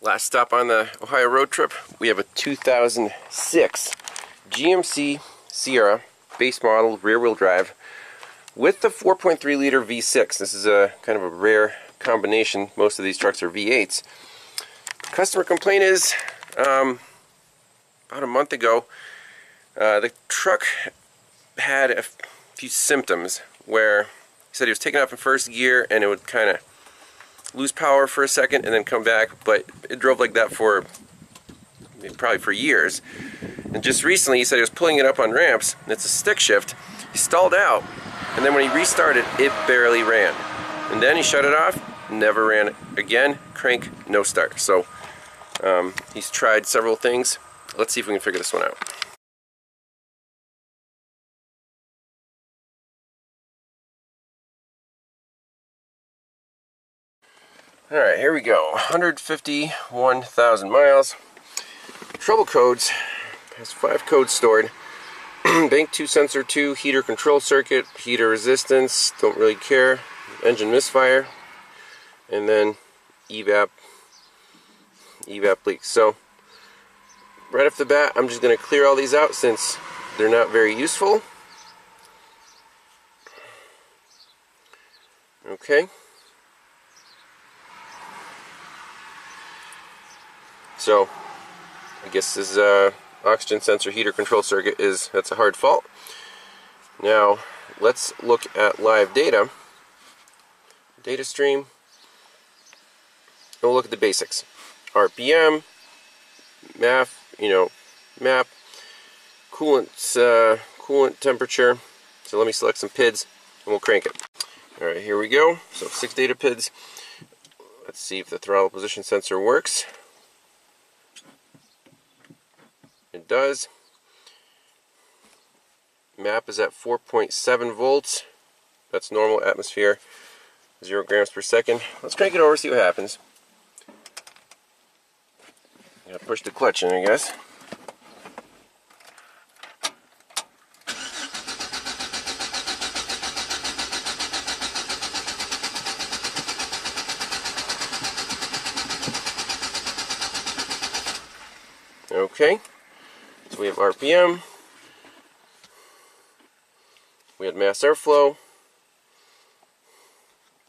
Last stop on the Ohio road trip, we have a 2006 GMC Sierra base model rear-wheel drive with the 4.3 liter V6. This is a kind of a rare combination. Most of these trucks are V8s. Customer complaint is about a month ago, the truck had a few symptoms where he said he was taking off in first gear and it would kind of lose power for a second and then come back, but it drove like that for probably for years. And just recently he said he was pulling it up on ramps and it's a stick shift. He stalled out and then when he restarted it barely ran, and then he shut it off, never ran again, crank, no start. So he's tried several things. Let's see if we can figure this one out. Alright, here we go. 151,000 miles. Trouble codes. Has 5 codes stored. Bank 2 sensor 2, heater control circuit, heater resistance, don't really care. Engine misfire. And then evap leaks. So, right off the bat, I'm just going to clear all these out since they're not very useful. Okay. So, I guess this oxygen sensor heater control circuit that's a hard fault. Now, let's look at live data. Data stream. And we'll look at the basics. RPM, map, coolant temperature. So let me select some PIDs and we'll crank it. Alright, here we go. So 6 data PIDs. Let's see if the throttle position sensor works. It does. Map is at 4.7 volts. That's normal atmosphere. 0 grams per second. Let's crank it over, see what happens. Gotta push the clutch in, I guess. Okay. So we have RPM, we had mass airflow,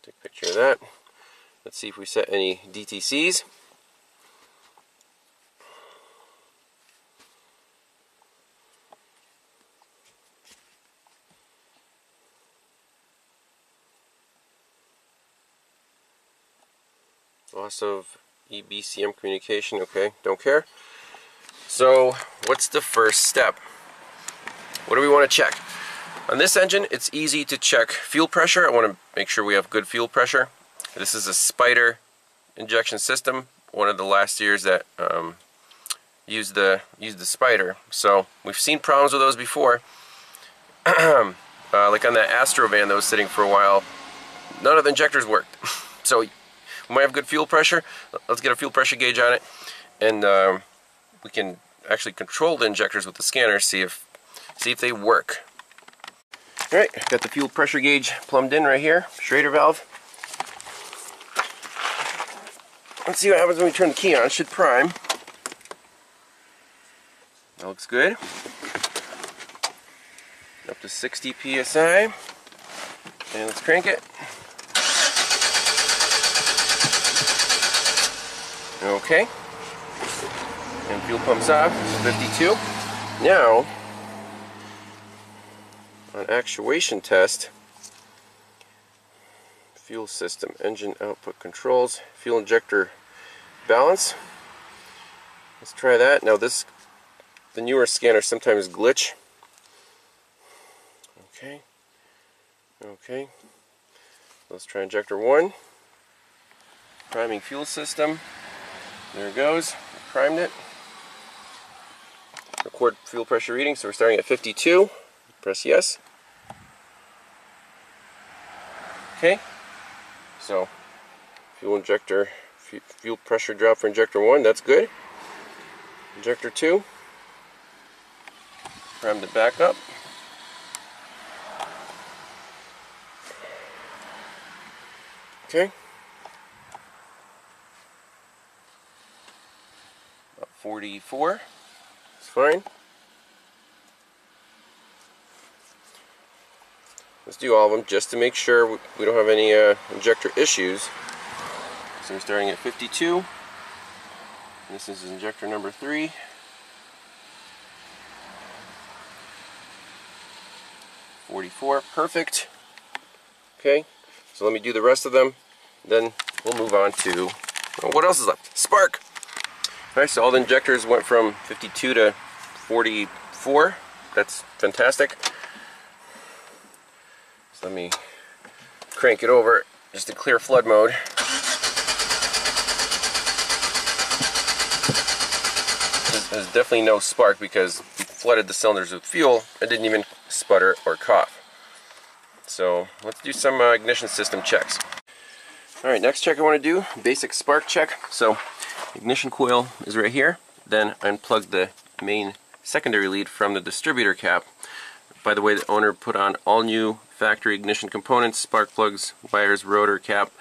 take a picture of that. Let's see if we set any DTCs. Loss of EBCM communication, okay, don't care. So, what's the first step? What do we want to check? On this engine, it's easy to check fuel pressure. I want to make sure we have good fuel pressure. This is a Spider injection system, one of the last years that used the Spider. So, we've seen problems with those before. Like on that Astro van that was sitting for a while, none of the injectors worked. So, we might have good fuel pressure. Let's get a fuel pressure gauge on it, and we can actually control the injectors with the scanner, see if they work. Alright, got the fuel pressure gauge plumbed in right here, Schrader valve. Let's see what happens when we turn the key on. It should prime. That looks good. Up to 60 psi. And let's crank it. Okay. And fuel pumps off, 52. Now, on actuation test, fuel system, engine output controls, fuel injector balance. Let's try that. Now the newer scanners sometimes glitch. Okay. Okay. Let's try injector 1. Priming fuel system. There it goes. Primed it. Record fuel pressure reading, so we're starting at 52. Press yes. Okay. So, fuel pressure drop for injector 1, that's good. Injector 2. Primed it back up. Okay. 44. It's fine. Let's do all of them just to make sure we don't have any injector issues. So I'm starting at 52. This is injector number 3. 44, perfect. Okay, so let me do the rest of them, then we'll move on to, well, what else is left? Spark! Alright, so all the injectors went from 52 to 44. That's fantastic. So let me crank it over just to clear flood mode. There's definitely no spark because we flooded the cylinders with fuel. It didn't even sputter or cough. So let's do some ignition system checks. Alright, next check I want to do, basic spark check. So ignition coil is right here. Then I unplugged the main secondary lead from the distributor cap. By the way, the owner put on all new factory ignition components, spark plugs, wires, rotor, cap.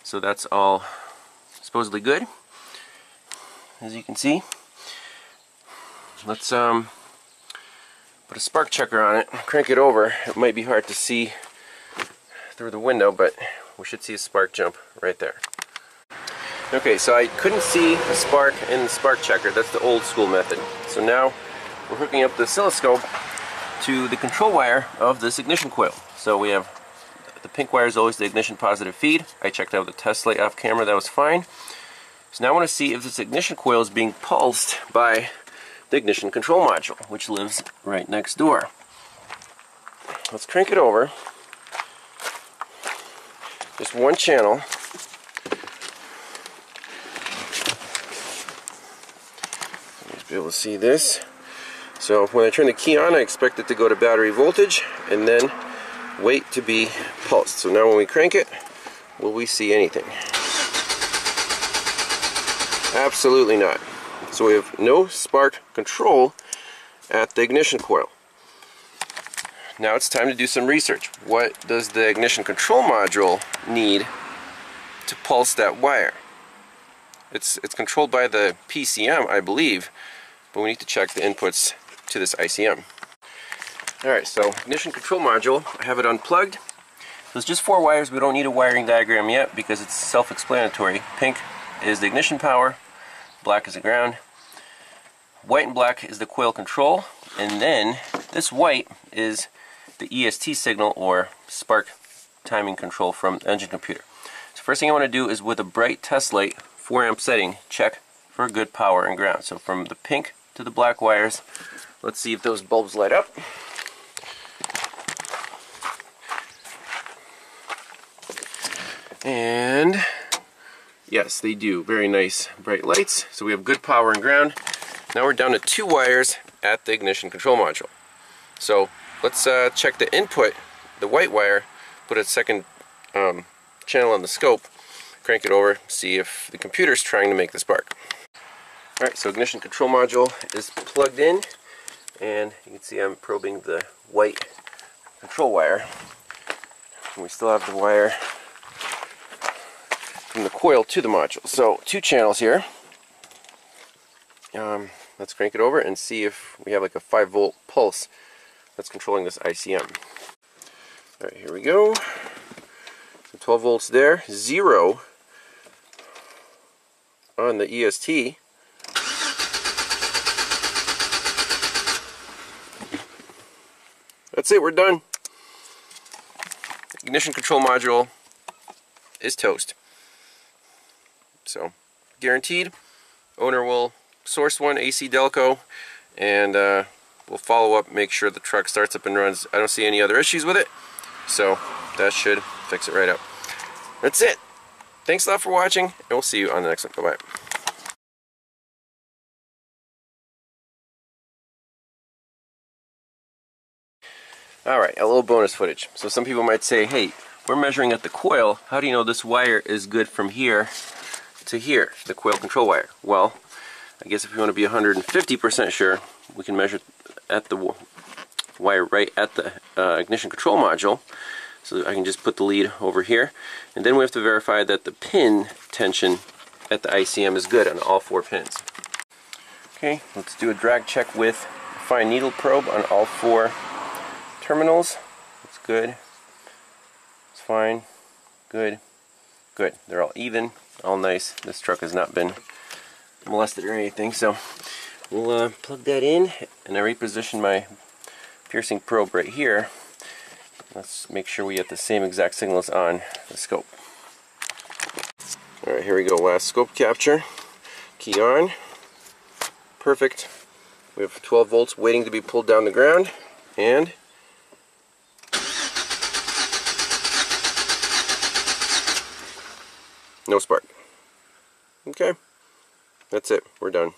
So that's all supposedly good, as you can see. Let's put a spark checker on it, crank it over. It might be hard to see through the window, but we should see a spark jump right there. Okay, so I couldn't see a spark in the spark checker. That's the old school method. So now we're hooking up the oscilloscope to the control wire of this ignition coil. So we have the pink wire is always the ignition positive feed. I checked out the test light off camera, that was fine. So now I want to see if this ignition coil is being pulsed by the ignition control module, which lives right next door. Let's crank it over. Just one channel. Be able to see this. So when I turn the key on, I expect it to go to battery voltage and then wait to be pulsed. So now when we crank it, will we see anything? Absolutely not. So we have no spark control at the ignition coil. Now it's time to do some research. What does the ignition control module need to pulse that wire? It's controlled by the PCM, I believe, but we need to check the inputs to this ICM. Alright, so ignition control module, I have it unplugged. So it's just 4 wires. We don't need a wiring diagram yet because it's self-explanatory. Pink is the ignition power, black is the ground, white and black is the coil control, and then this white is the EST signal or spark timing control from the engine computer. So first thing I want to do is with a bright test light, 4 amp setting, check for good power and ground. So from the pink to the black wires, let's see if those bulbs light up. And yes, they do. Very nice bright lights. So we have good power and ground. Now we're down to 2 wires at the ignition control module. So let's check the input, the white wire, put a second channel on the scope, crank it over, see if the computer's trying to make the spark. Alright, so ignition control module is plugged in, and you can see I'm probing the white control wire. And we still have the wire from the coil to the module. So 2 channels here. Let's crank it over and see if we have like a 5-volt pulse that's controlling this ICM. Alright, here we go. So 12 volts there, 0 on the EST. That's it, we're done. Ignition control module is toast. So, guaranteed. Owner will source one, AC Delco, and we'll follow up, make sure the truck starts up and runs. I don't see any other issues with it, so that should fix it right up. That's it. Thanks a lot for watching, and we'll see you on the next one. Bye-bye. Alright, a little bonus footage. So some people might say, hey, we're measuring at the coil. How do you know this wire is good from here to here, the coil control wire? Well, I guess if you want to be 150% sure, we can measure at the wire right at the ignition control module. So I can just put the lead over here, and then we have to verify that the pin tension at the ICM is good on all 4 pins. Okay, let's do a drag check with a fine needle probe on all 4 terminals. It's good. It's fine. Good. Good. They're all even, all nice. This truck has not been molested or anything, so we'll plug that in, and I reposition my piercing probe right here. Let's make sure we get the same exact signals on the scope. Alright, here we go. Last scope capture. Key on. Perfect. We have 12 volts waiting to be pulled down the ground, and no spark. Okay, that's it. We're done.